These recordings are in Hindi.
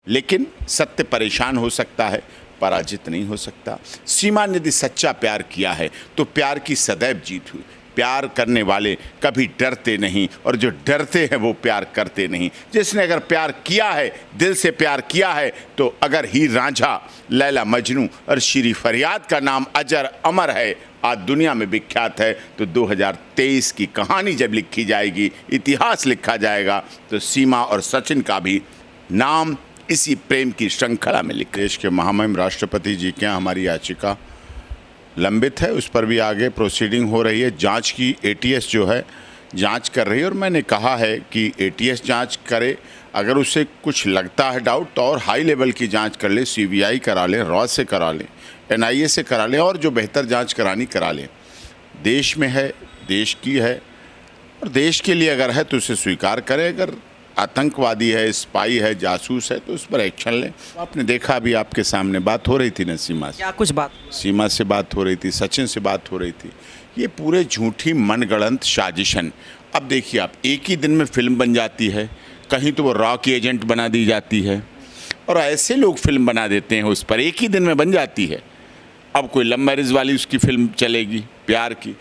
लेकिन सत्य परेशान हो सकता है, पराजित नहीं हो सकता। सीमा ने यदि सच्चा प्यार किया है तो प्यार की सदैव जीत हुई। प्यार करने वाले कभी डरते नहीं और जो डरते हैं वो प्यार करते नहीं। जिसने अगर प्यार किया है, दिल से प्यार किया है, तो अगर हीर रांझा, लैला मजनू और श्री फरियाद का नाम अजर अमर है, आज दुनिया में विख्यात है, तो 2023 की कहानी जब लिखी जाएगी, इतिहास लिखा जाएगा, तो सीमा और सचिन का भी नाम इसी प्रेम की श्रृंखला में लिखा। देश के महामहिम राष्ट्रपति जी के यहाँ हमारी याचिका लंबित है, उस पर भी आगे प्रोसीडिंग हो रही है। जांच की एटीएस जो है जांच कर रही है और मैंने कहा है कि एटीएस जांच करे, अगर उसे कुछ लगता है डाउट तो और हाई लेवल की जांच कर ले, सीबीआई करा ले, रॉ से करा ले, एनआईए से करा ले और जो बेहतर जांच करानी करा ले। देश में है, देश की है और देश के लिए अगर है तो उसे स्वीकार करे। अगर आतंकवादी है, स्पाई है, जासूस है तो उस पर एक्शन लें। आपने देखा अभी आपके सामने बात हो रही थी ना सीमा से, क्या कुछ बात? सीमा से बात हो रही थी, सचिन से बात हो रही थी। ये पूरे झूठी मनगढ़ंत साजिशन। अब देखिए आप, एक ही दिन में फिल्म बन जाती है, कहीं तो वो रॉ की एजेंट बना दी जाती है और ऐसे लोग फिल्म बना देते हैं उस पर, एक ही दिन में बन जाती है। अब कोई लव मैरिज वाली उसकी फिल्म चलेगी, प्यार की।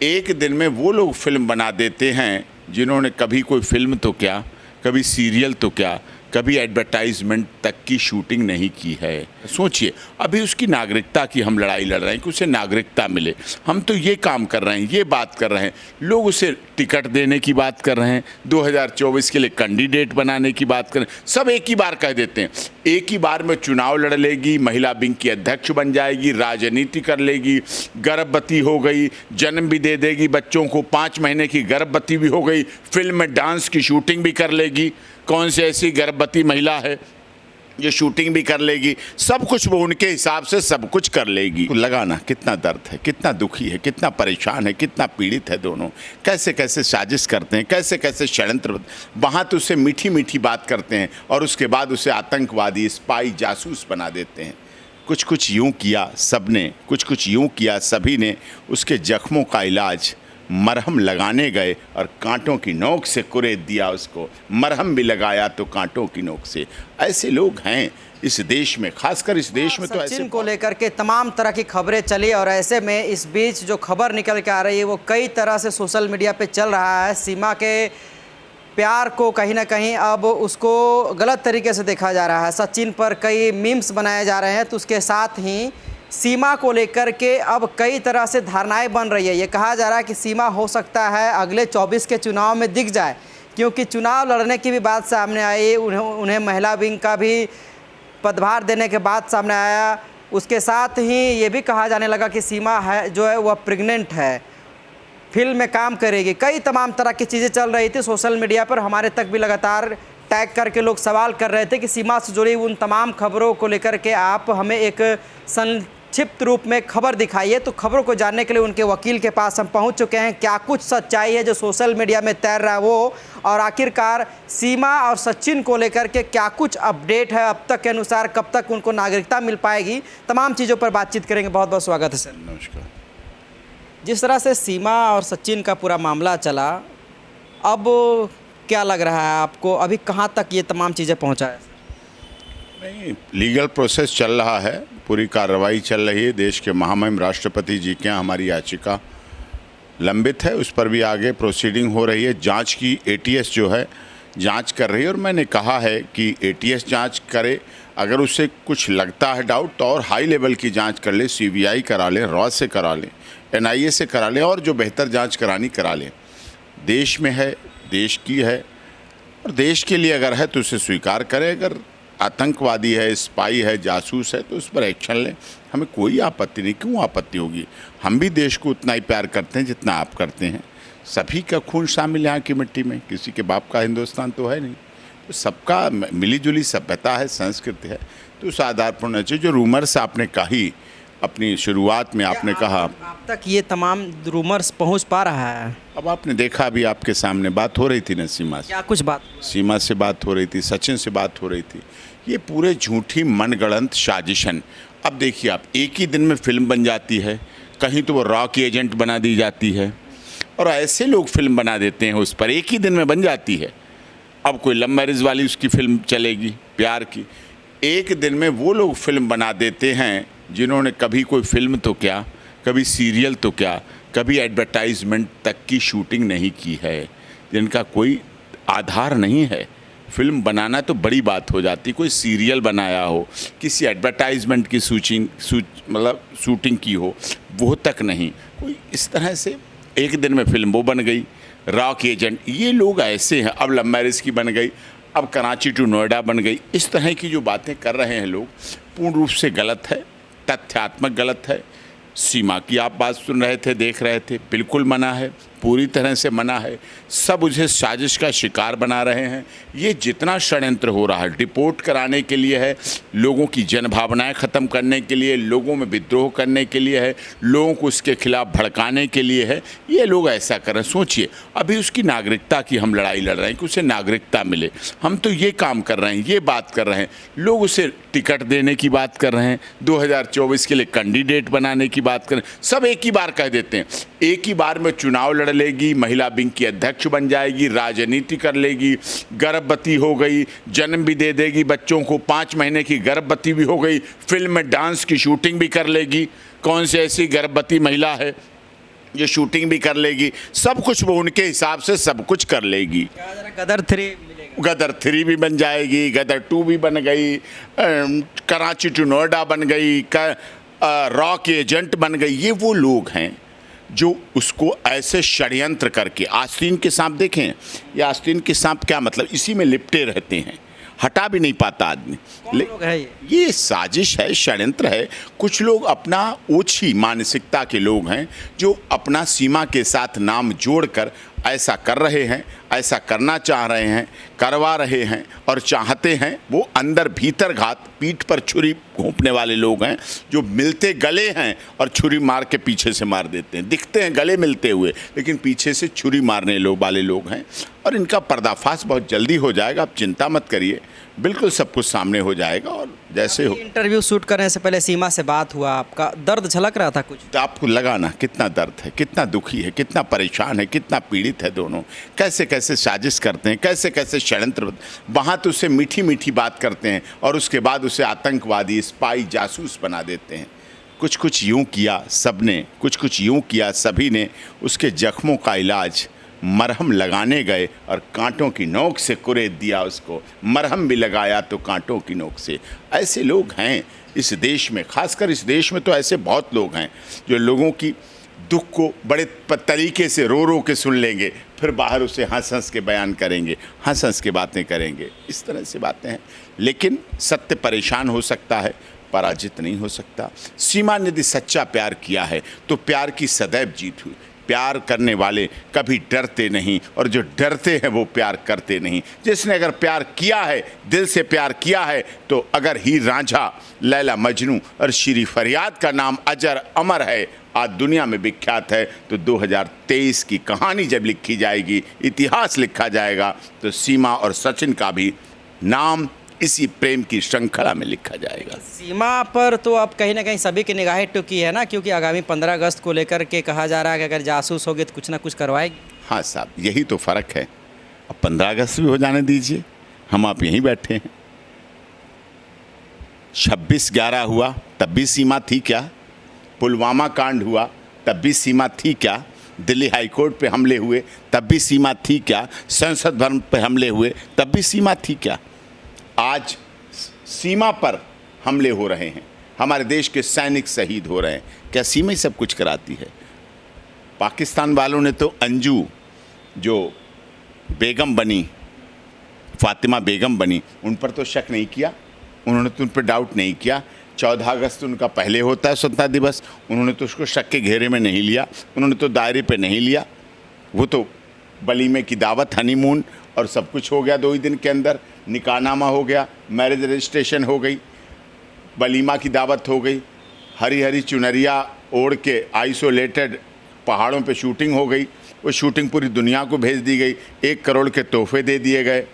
एक दिन में वो लोग फिल्म बना देते हैं जिन्होंने कभी कोई फिल्म तो क्या, कभी सीरियल तो क्या, कभी एडवर्टाइजमेंट तक की शूटिंग नहीं की है। सोचिए, अभी उसकी नागरिकता की हम लड़ाई लड़ रहे हैं कि उसे नागरिकता मिले। हम तो ये काम कर रहे हैं, ये बात कर रहे हैं। लोग उसे टिकट देने की बात कर रहे हैं, 2024 के लिए कैंडिडेट बनाने की बात कर रहे हैं। सब एक ही बार कह देते हैं, एक ही बार में चुनाव लड़ लेगी, महिला विंग की अध्यक्ष बन जाएगी, राजनीति कर लेगी, गर्भवती हो गई, जन्म भी दे देगी बच्चों को, 5 महीने की गर्भवती भी हो गई, फिल्म में डांस की शूटिंग भी कर लेगी। कौन सी ऐसी गर्भवती महिला है जो शूटिंग भी कर लेगी? सब कुछ वो उनके हिसाब से सब कुछ कर लेगी। तो लगाना कितना दर्द है, कितना दुखी है, कितना परेशान है, कितना पीड़ित है दोनों। कैसे कैसे साजिश करते हैं, कैसे कैसे षड्यंत्र। वहाँ तो उससे मीठी मीठी बात करते हैं और उसके बाद उसे आतंकवादी, स्पाई, जासूस बना देते हैं। कुछ कुछ यूँ किया सबने, कुछ कुछ यूँ किया सभी ने। उसके जख्मों का इलाज मरहम लगाने गए और कांटों की नोक से कुरेद दिया उसको। मरहम भी लगाया तो कांटों की नोक से। ऐसे लोग हैं इस देश में, खासकर इस देश में। तो ऐसे सचिन को लेकर के तमाम तरह की खबरें चली और ऐसे में इस बीच जो खबर निकल के आ रही है वो कई तरह से सोशल मीडिया पे चल रहा है। सीमा के प्यार को कहीं ना कहीं अब उसको गलत तरीके से देखा जा रहा है। सचिन पर कई मीम्स बनाए जा रहे हैं, तो उसके साथ ही सीमा को लेकर के अब कई तरह से धारणाएं बन रही है। ये कहा जा रहा है कि सीमा हो सकता है अगले 24 के चुनाव में दिख जाए, क्योंकि चुनाव लड़ने की भी बात सामने आई। उन्हें महिला विंग का भी पदभार देने के बाद सामने आया। उसके साथ ही ये भी कहा जाने लगा कि सीमा है जो है वह प्रेग्नेंट है, फिल्म में काम करेगी। कई तमाम तरह की चीज़ें चल रही थी सोशल मीडिया पर। हमारे तक भी लगातार टैग करके लोग सवाल कर रहे थे कि सीमा से जुड़ी उन तमाम खबरों को लेकर के आप हमें एक संक्षिप्त रूप में खबर दिखाइए। तो खबरों को जानने के लिए उनके वकील के पास हम पहुंच चुके हैं। क्या कुछ सच्चाई है जो सोशल मीडिया में तैर रहा है वो, और आखिरकार सीमा और सचिन को लेकर के क्या कुछ अपडेट है अब तक के अनुसार, कब तक उनको नागरिकता मिल पाएगी, तमाम चीज़ों पर बातचीत करेंगे। बहुत बहुत स्वागत है सर। नमस्कार। जिस तरह से सीमा और सचिन का पूरा मामला चला, अब क्या लग रहा है आपको, अभी कहाँ तक ये तमाम चीज़ें पहुँचा है? नहीं, लीगल प्रोसेस चल रहा है, पूरी कार्रवाई चल रही है। देश के महामहिम राष्ट्रपति जी के यहाँ हमारी याचिका लंबित है, उस पर भी आगे प्रोसीडिंग हो रही है। जांच की एटीएस जो है जांच कर रही है और मैंने कहा है कि एटीएस जांच करे, अगर उसे कुछ लगता है डाउट तो और हाई लेवल की जांच कर ले, सीबीआई करा ले, रॉ से करा ले, एनआईए से करा ले और जो बेहतर जाँच करानी करा ले। देश में है, देश की है और देश के लिए अगर है तो उसे स्वीकार करे। अगर आतंकवादी है, स्पाई है, जासूस है तो उस पर एक्शन लें। हमें कोई आपत्ति नहीं। क्यों आपत्ति होगी? हम भी देश को उतना ही प्यार करते हैं जितना आप करते हैं। सभी का खून शामिल यहाँ की मिट्टी में, किसी के बाप का हिंदुस्तान तो है नहीं। तो सबका मिलीजुली सभ्यता है, संस्कृति है, तो उस आधार पर होना चाहिए। जो रूमर्स आपने कही अपनी शुरुआत में, आपने कहा आप तक ये तमाम रूमर्स पहुंच पा रहा है? अब आपने देखा अभी आपके सामने बात हो रही थी ना सीमा से, क्या कुछ बात? सीमा से बात हो रही थी, सचिन से बात हो रही थी। ये पूरे झूठी मनगढ़ंत साजिशन। अब देखिए आप, एक ही दिन में फिल्म बन जाती है, कहीं तो वो रॉ की एजेंट बना दी जाती है और ऐसे लोग फिल्म बना देते हैं उस पर, एक ही दिन में बन जाती है। अब कोई लव मैरिज वाली उसकी फिल्म चलेगी, प्यार की। एक दिन में वो लोग फिल्म बना देते हैं जिन्होंने कभी कोई फिल्म तो क्या, कभी सीरियल तो क्या, कभी एडवर्टाइजमेंट तक की शूटिंग नहीं की है, जिनका कोई आधार नहीं है। फिल्म बनाना तो बड़ी बात हो जाती, कोई सीरियल बनाया हो, किसी एडवर्टाइजमेंट की शूटिंग की हो, वो तक नहीं। कोई इस तरह से एक दिन में फिल्म वो बन गई। रॉक एजेंट, ये लोग ऐसे हैं। अब लव मैरिज की बन गई, अब कराची टू नोएडा बन गई। इस तरह की जो बातें कर रहे हैं लोग, पूर्ण रूप से गलत है, तथ्यात्मक गलत है। सीमा की आप बात सुन रहे थे, देख रहे थे, बिल्कुल मना है, पूरी तरह से मना है। सब उसे साजिश का शिकार बना रहे हैं। ये जितना षड्यंत्र हो रहा है, डिपोर्ट कराने के लिए है, लोगों की जनभावनाएं ख़त्म करने के लिए, लोगों में विद्रोह करने के लिए है, लोगों को उसके खिलाफ भड़काने के लिए है, ये लोग ऐसा कर रहे हैं। सोचिए, अभी उसकी नागरिकता की हम लड़ाई लड़ रहे हैं कि उसे नागरिकता मिले। हम तो ये काम कर रहे हैं, ये बात कर रहे हैं। लोग उसे टिकट देने की बात कर रहे हैं, 2024 के लिए कैंडिडेट बनाने की बात कर रहे हैं। सब एक ही बार कह देते हैं, एक ही बार में चुनाव लड़ लेगी, महिला विंग की अध्यक्ष बन जाएगी, राजनीति कर लेगी, गर्भवती हो गई, जन्म भी दे देगी बच्चों को, 5 महीने की गर्भवती भी हो गई, फिल्म में डांस की शूटिंग भी कर लेगी। कौन सी ऐसी गर्भवती महिला है जो शूटिंग भी कर लेगी? सब कुछ वो उनके हिसाब से सब कुछ कर लेगी। गदर 3 मिलेगा, गदर 3 भी बन जाएगी, गदर 2 भी बन गई, कराची टू नोएडा बन गई, रॉक एजेंट बन गई। ये वो लोग हैं जो उसको ऐसे षड्यंत्र करके, आस्तीन के सांप देखें, ये आस्तीन के सांप क्या मतलब, इसी में लिपटे रहते हैं, हटा भी नहीं पाता आदमी। कौन लोग है ये साजिश है, षड्यंत्र है। कुछ लोग अपना ओछी मानसिकता के लोग हैं जो अपना सीमा के साथ नाम जोड़कर ऐसा कर रहे हैं, ऐसा करना चाह रहे हैं, करवा रहे हैं और चाहते हैं। वो अंदर भीतर घात, पीठ पर छुरी घोंपने वाले लोग हैं जो मिलते गले हैं और छुरी मार के पीछे से मार देते हैं। दिखते हैं गले मिलते हुए, लेकिन पीछे से छुरी मारने वाले लोग हैं। और इनका पर्दाफाश बहुत जल्दी हो जाएगा, आप चिंता मत करिए, बिल्कुल सब कुछ सामने हो जाएगा। और जैसे हो, इंटरव्यू शूट करने से पहले सीमा से बात हुआ, आपका दर्द झलक रहा था कुछ? तो आपको लगा ना कितना दर्द है, कितना दुखी है, कितना परेशान है, कितना पीड़ित है दोनों। कैसे कैसे साजिश करते हैं, कैसे कैसे षड्यंत्र। वहाँ तो उससे मीठी मीठी बात करते हैं और उसके बाद उसे आतंकवादी, स्पाई, जासूस बना देते हैं। कुछ कुछ यूँ किया सबने, कुछ कुछ यूँ किया सभी ने। उसके जख्मों का इलाज मरहम लगाने गए और कांटों की नोक से कुरेद दिया उसको। मरहम भी लगाया तो कांटों की नोक से। ऐसे लोग हैं इस देश में, खासकर इस देश में तो ऐसे बहुत लोग हैं जो लोगों की दुख को बड़े तरीके से रो रो के सुन लेंगे, फिर बाहर उसे हंस हंस के बयान करेंगे, हंस हंस के बातें करेंगे। इस तरह से बातें हैं। लेकिन सत्य परेशान हो सकता है, पराजित नहीं हो सकता। सीमा ने यदि सच्चा प्यार किया है तो प्यार की सदैव जीत हुई। प्यार करने वाले कभी डरते नहीं, और जो डरते हैं वो प्यार करते नहीं। जिसने अगर प्यार किया है, दिल से प्यार किया है, तो अगर हीर रांझा, लैला मजनू और श्री फरियाद का नाम अजर अमर है, आज दुनिया में विख्यात है, तो 2023 की कहानी जब लिखी जाएगी, इतिहास लिखा जाएगा, तो सीमा और सचिन का भी नाम इसी प्रेम की श्रृंखला में लिखा जाएगा। सीमा पर तो अब कहीं ना कहीं सभी की निगाहें टिकी है ना, क्योंकि आगामी 15 अगस्त को लेकर के कहा जा रहा है कि अगर जासूस होगी तो कुछ ना कुछ करवाएगी। हाँ साहब, यही तो फ़र्क है। अब 15 अगस्त भी हो जाने दीजिए, हम आप यहीं बैठे हैं। 26/11 हुआ तब भी सीमा थी क्या? पुलवामा कांड हुआ तब भी सीमा थी क्या? दिल्ली हाईकोर्ट पे हमले हुए तब भी सीमा थी क्या? संसद भवन पे हमले हुए तब भी सीमा थी क्या? आज सीमा पर हमले हो रहे हैं, हमारे देश के सैनिक शहीद हो रहे हैं। क्या सीमा ही सब कुछ कराती है? पाकिस्तान वालों ने तो अंजू जो बेगम बनी, फातिमा बेगम बनी, उन पर तो शक नहीं किया, उन्होंने तो उन पर डाउट नहीं किया। 14 अगस्त उनका पहले होता है स्वतंत्रता दिवस, उन्होंने तो उसको शक के घेरे में नहीं लिया, उन्होंने तो दायरे पे नहीं लिया। वो तो वलीमे की दावत, हनीमून और सब कुछ हो गया 2 ही दिन के अंदर। निकाहनामा हो गया, मैरिज रजिस्ट्रेशन हो गई, वलीमा की दावत हो गई, हरी हरी चुनरिया ओढ़ के आइसोलेटेड पहाड़ों पे शूटिंग हो गई। वो शूटिंग पूरी दुनिया को भेज दी गई। 1 करोड़ के तोहफे दे दिए गए,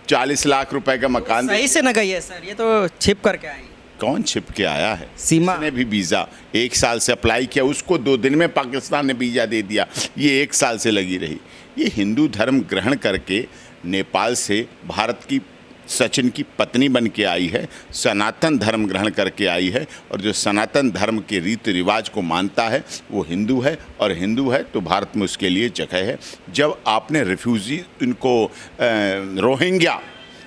40 लाख रुपए का मकान। सही से न गई है सर, ये तो छिप करके आई। कौन छिप के आया है? सीमा ने भी वीज़ा 1 साल से अप्लाई किया, उसको 2 दिन में पाकिस्तान ने वीज़ा दे दिया। ये 1 साल से लगी रही। ये हिंदू धर्म ग्रहण करके नेपाल से भारत की सचिन की पत्नी बन के आई है, सनातन धर्म ग्रहण करके आई है, और जो सनातन धर्म के रीति रिवाज को मानता है वो हिंदू है, और हिंदू है तो भारत में उसके लिए जगह है। जब आपने रिफ्यूजी इनको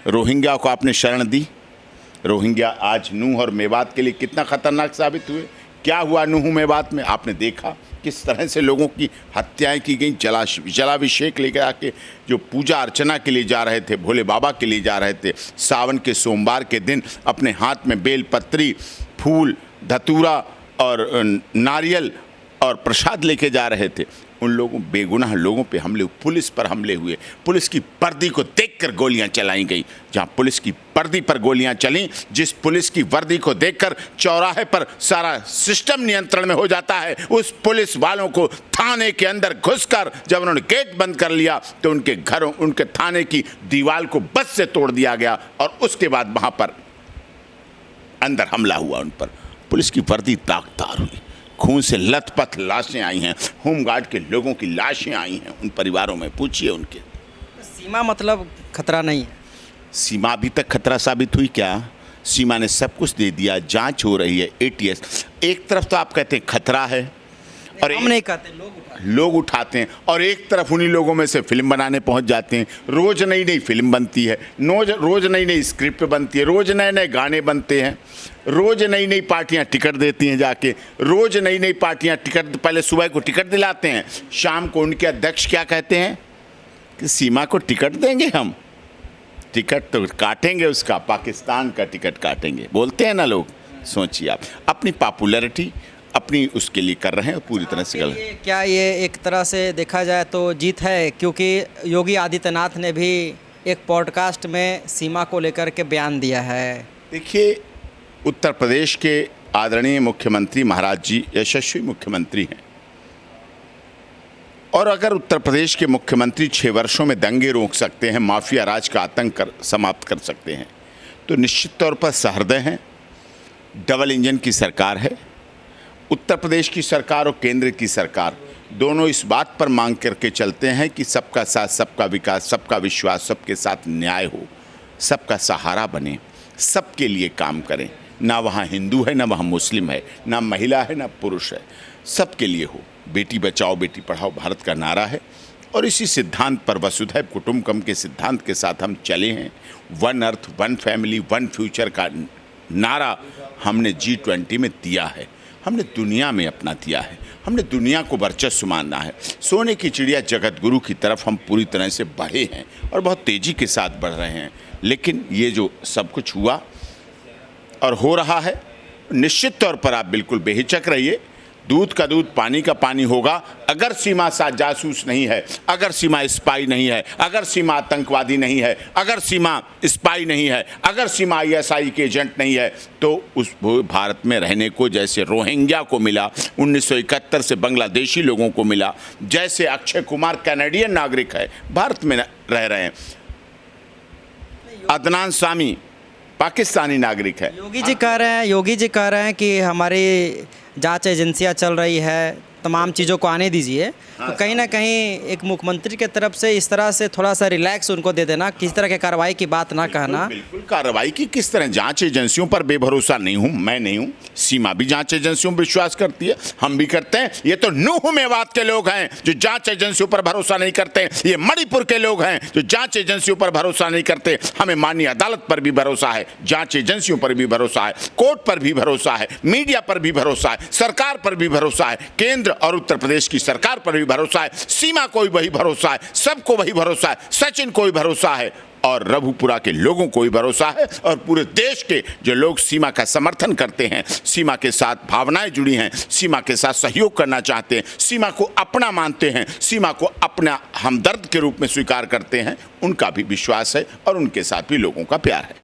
रोहिंग्या को आपने शरण दी, रोहिंग्या आज नूह और मेवात के लिए कितना खतरनाक साबित हुए। क्या हुआ नूह मेवात में आपने देखा, किस तरह से लोगों की हत्याएं की गई। जलाभिषेक लेकर आके जो पूजा अर्चना के लिए जा रहे थे, भोले बाबा के लिए जा रहे थे, सावन के सोमवार के दिन अपने हाथ में बेलपत्री, फूल, धतूरा और नारियल और प्रसाद लेके जा रहे थे, उन लोगों बेगुनाह लोगों पे हमले, पुलिस पर हमले हुए। पुलिस की वर्दी को देखकर गोलियां चलाई गई। जहां पुलिस की वर्दी पर गोलियां चली, जिस पुलिस की वर्दी को देखकर चौराहे पर सारा सिस्टम नियंत्रण में हो जाता है, उस पुलिस वालों को थाने के अंदर घुसकर जब उन्होंने गेट बंद कर लिया तो उनके घरों, उनके थाने की दीवार को बस से तोड़ दिया गया, और उसके बाद वहां पर अंदर हमला हुआ उन पर। पुलिस की वर्दी दागदार हुई, खून से लथपथ लाशें आई हैं, होमगार्ड के लोगों की लाशें आई हैं उन परिवारों में। पूछिए उनके। सीमा मतलब खतरा नहीं है? सीमा अभी तक खतरा साबित हुई क्या? सीमा ने सब कुछ दे दिया, जांच हो रही है, ATS। एक तरफ तो आप कहते हैं खतरा है, और हम नहीं कहते, लोग उठाते हैं, और एक तरफ उन्हीं लोगों में से फिल्म बनाने पहुंच जाते हैं। रोज नई नई फिल्म बनती है, रोज नई नई स्क्रिप्ट बनती है, रोज नए नए गाने बनते हैं, रोज नई नई पार्टियां टिकट देती हैं जाके, रोज नई नई पार्टियां टिकट, पहले सुबह को टिकट दिलाते हैं, शाम को उनके अध्यक्ष क्या कहते हैं कि सीमा को टिकट देंगे, हम टिकट तो काटेंगे, उसका पाकिस्तान का टिकट काटेंगे, बोलते हैं ना लोग। सोचिए आप, अपनी पॉपुलैरिटी अपनी उसके लिए कर रहे हैं, पूरी तरह से गलत। क्या ये एक तरह से देखा जाए तो जीत है? क्योंकि योगी आदित्यनाथ ने भी एक पॉडकास्ट में सीमा को लेकर के बयान दिया है। देखिए, उत्तर प्रदेश के आदरणीय मुख्यमंत्री महाराज जी यशस्वी मुख्यमंत्री हैं, और अगर उत्तर प्रदेश के मुख्यमंत्री 6 वर्षों में दंगे रोक सकते हैं, माफिया राज का आतंक समाप्त कर सकते हैं, तो निश्चित तौर पर सहृदय हैं। डबल इंजन की सरकार है। उत्तर प्रदेश की सरकार और केंद्र की सरकार दोनों इस बात पर मांग करके चलते हैं कि सबका साथ, सबका विकास, सबका विश्वास, सबके साथ न्याय हो, सबका सहारा बने, सबके लिए काम करें। ना वहाँ हिंदू है, ना वहाँ मुस्लिम है, ना महिला है, ना पुरुष है, सबके लिए हो। बेटी बचाओ बेटी पढ़ाओ भारत का नारा है, और इसी सिद्धांत पर, वसुधैव कुटुंबकम के सिद्धांत के साथ हम चले हैं। One earth, one family, one future का नारा हमने G20 में दिया है, हमने दुनिया में अपना दिया है, हमने दुनिया को वर्चस्व मानना है। सोने की चिड़िया जगत गुरु की तरफ हम पूरी तरह से बढ़े हैं, और बहुत तेज़ी के साथ बढ़ रहे हैं। लेकिन ये जो सब कुछ हुआ और हो रहा है, निश्चित तौर पर आप बिल्कुल बेहिचक रहिए, दूध का दूध पानी का पानी होगा। अगर सीमा साथ जासूस नहीं है, अगर सीमा स्पाई नहीं है, अगर सीमा आतंकवादी नहीं है, अगर सीमा स्पाई नहीं है, अगर सीमा ISI के एजेंट नहीं है, तो उस भारत में रहने को जैसे रोहिंग्या को मिला, 1971 से बांग्लादेशी लोगों को मिला, जैसे अक्षय कुमार कैनेडियन नागरिक है, भारत में रह रहे हैं, अदनान सामी पाकिस्तानी नागरिक है। योगी जी कह रहे हैं कि हमारी जांच एजेंसियां चल रही है, तमाम चीज़ों को आने दीजिए। तो कहीं ना कहीं एक मुख्यमंत्री की तरफ से इस तरह से थोड़ा सा रिलैक्स उनको दे देना, किसी तरह की कार्रवाई की बात ना कहना। बिल्कुल कार्रवाई की किस तरह? जांच एजेंसियों पर बेभरोसा नहीं हूं, मैं नहीं हूं, सीमा भी जांच एजेंसियों पर विश्वास करती है, हम भी करते हैं। ये तो नूह मेवात के लोग हैं जो जांच एजेंसियों पर भरोसा नहीं करते, ये मणिपुर के लोग हैं जो जांच एजेंसियों पर भरोसा नहीं करते। हमें माननीय अदालत पर भी भरोसा है, जांच एजेंसियों पर भी भरोसा है, कोर्ट पर भी भरोसा है, मीडिया पर भी भरोसा है, सरकार पर भी भरोसा है, केंद्र और उत्तर प्रदेश की सरकार पर भी भरोसा है, सीमा को भी वही भरोसा है, सबको वही भरोसा है, सचिन को भी भरोसा है, और रघुपुरा के लोगों को भी भरोसा है, और पूरे देश के जो लोग सीमा का समर्थन करते हैं, सीमा के साथ भावनाएं जुड़ी हैं, सीमा के साथ सहयोग करना चाहते हैं, सीमा को अपना मानते हैं, सीमा को अपना हमदर्द के रूप में स्वीकार करते हैं, उनका भी विश्वास है और उनके साथ भी लोगों का प्यार है।